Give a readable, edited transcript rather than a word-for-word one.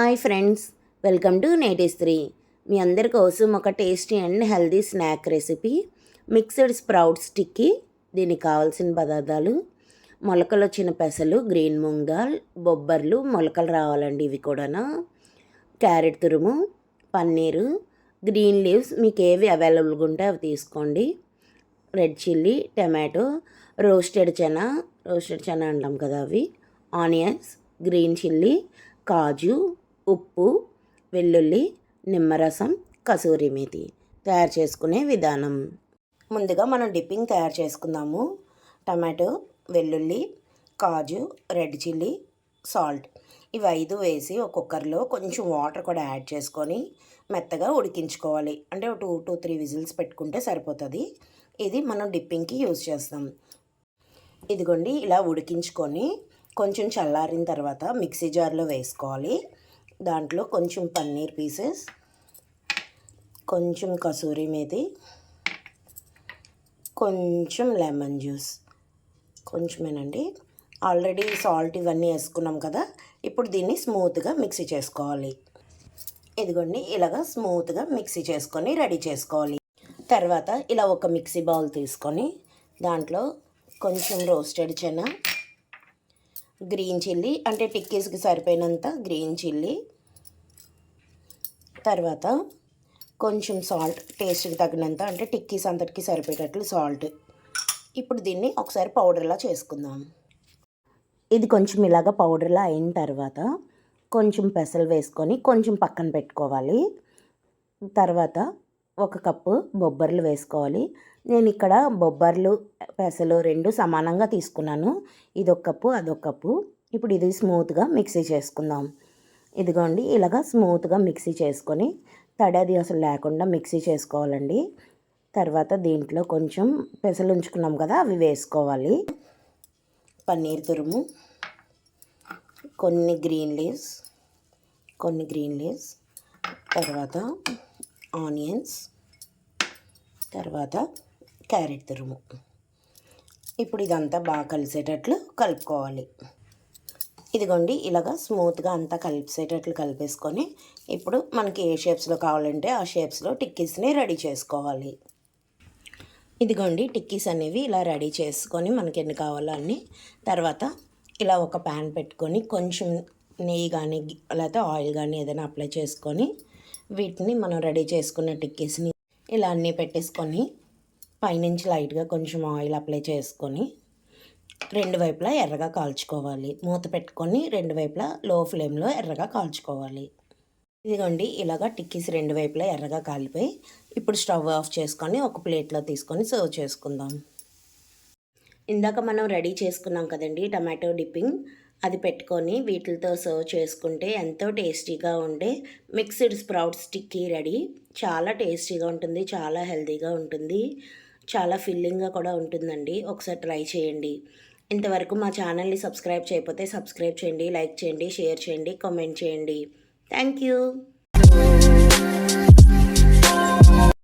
Hi friends, welcome to నేటిస్త్రీ. మీ అందరి కోసం ఒక tasty and healthy snack recipe mixed sprout sticky. దీనికి కావాల్సిన పదార్థాలు: మొలకలు వచ్చిన పెసలు, గ్రీన్ మూంగ్ దాల్, బొబ్బర్లు మొలకలు రావాలండి ఇవి కూడా, క్యారెట్ తురుము, పన్నీరు, గ్రీన్ లీవ్స్ మీకు ఏవి అవైలబుల్గా ఉంటే అవి తీసుకోండి, red chilli, tomato, roasted chana అంటాం కదా అవి, ఆనియన్స్, గ్రీన్ చిల్లీ, కాజు, ఉప్పు, వెల్లుల్లి, నిమ్మరసం, కసూరి మేతి. తయారు చేసుకునే విధానం: ముందుగా మనం డిప్పింగ్ తయారు చేసుకుందాము. టమాటో, వెల్లుల్లి, కాజు, రెడ్ చిల్లీ, సాల్ట్ ఇవి 5 వేసి ఒక కుక్కర్లో కొంచెం వాటర్ కూడా యాడ్ చేసుకొని మెత్తగా ఉడికించుకోవాలి. అంటే 2 to 3 విజిల్స్ పెట్టుకుంటే సరిపోతుంది. ఇది మనం డిప్పింగ్కి యూజ్ చేస్తాం. ఇదిగోండి, ఇలా ఉడికించుకొని కొంచెం చల్లారిన తర్వాత మిక్సీ జార్లో వేసుకోవాలి. దాంట్లో కొంచెం పన్నీర్ పీసెస్, కొంచెం కసూరి మేతి, కొంచెం లెమన్ జ్యూస్, కొంచెమేనండి. ఆల్రెడీ సాల్ట్ ఇవన్నీ వేసుకున్నాం కదా, ఇప్పుడు దీన్ని స్మూత్గా మిక్సీ చేసుకోవాలి. ఇదిగోండి, ఇలాగా స్మూత్గా మిక్సీ చేసుకొని రెడీ చేసుకోవాలి. తర్వాత ఇలా ఒక మిక్సీ బౌల్ తీసుకొని దాంట్లో కొంచెం రోస్టెడ్ చెనా, గ్రీన్ చిల్లీ అంటే టిక్కీస్కి సరిపోయినంత గ్రీన్ చిల్లీ, తర్వాత కొంచెం సాల్ట్ టేస్ట్కి తగినంత, అంటే టిక్కీస్ అంతటికి సరిపోయేటట్లు సాల్ట్. ఇప్పుడు దీన్ని ఒకసారి పౌడర్లా చేసుకుందాం. ఇది కొంచెం ఇలాగ పౌడర్లా అయిన తర్వాత కొంచెం పెసలు వేసుకొని కొంచెం పక్కన పెట్టుకోవాలి. తర్వాత 1 కప్పు బొబ్బర్లు వేసుకోవాలి. నేను ఇక్కడ బొబ్బర్లు, పెసలు 2 సమానంగా తీసుకున్నాను. ఇది 1 కప్పు, అదొక కప్పు. ఇప్పుడు ఇది స్మూత్గా మిక్సీ చేసుకుందాం. ఇదిగోండి, ఇలాగా స్మూత్గా మిక్సీ చేసుకొని తడి అసలు లేకుండా మిక్సీ చేసుకోవాలండి. తర్వాత దీంట్లో కొంచెం పెసలు ఉంచుకున్నాం కదా, అవి వేసుకోవాలి. పన్నీర్ తురుము, కొన్ని గ్రీన్ లీవ్స్, తర్వాత ఆనియన్స్, తర్వాత క్యారెట్ తురుము. ఇప్పుడు ఇదంతా బాగా కలిసేటట్లు కలుపుకోవాలి. ఇదిగోండి, ఇలాగా స్మూత్గా అంతా కలిపేసేటట్లు కలిపేసుకొని ఇప్పుడు మనకి ఏ షేప్స్లో కావాలంటే ఆ షేప్స్లో టిక్కీస్ని రెడీ చేసుకోవాలి. ఇదిగోండి, టిక్కీస్ అనేవి ఇలా రెడీ చేసుకొని మనకి ఎన్ని కావాలో అన్ని. తర్వాత ఇలా ఒక ప్యాన్ పెట్టుకొని కొంచెం నెయ్యి కానీ లేకపోతే ఆయిల్ కానీ ఏదైనా అప్లై చేసుకొని వీటిని మనం రెడీ చేసుకున్న టిక్కీస్ని ఇలా అన్నీ పెట్టేసుకొని పైనుంచి లైట్గా కొంచెం ఆయిల్ అప్లై చేసుకొని 2 వైపులా ఎర్రగా కాల్చుకోవాలి. మూత పెట్టుకొని 2 వైపులా లో ఫ్లేమ్లో ఎర్రగా కాల్చుకోవాలి. ఇదిగోండి, ఇలాగా టిక్కీస్ 2 వైపులా ఎర్రగా కాలిపోయి ఇప్పుడు స్టవ్ ఆఫ్ చేసుకొని ఒక ప్లేట్లో తీసుకొని సర్వ్ చేసుకుందాం. ఇందాక మనం రెడీ చేసుకున్నాం కదండి టమాటో డిప్పింగ్, అది పెట్టుకొని వీటితో సర్వ్ చేసుకుంటే ఎంతో టేస్టీగా ఉండే మిక్స్డ్ స్ప్రౌట్ స్టిక్కీ రెడీ. చాలా టేస్టీగా ఉంటుంది, చాలా హెల్తీగా ఉంటుంది, చాలా ఫిల్లింగ్గా కూడా ఉంటుందండి. ఒకసారి ట్రై చేయండి. ఇంతవరకు మా ఛానల్ని సబ్స్క్రైబ్ చేయకపోతే సబ్స్క్రైబ్ చేయండి, లైక్ చేయండి, షేర్ చేయండి, కామెంట్ చేయండి. Thank you.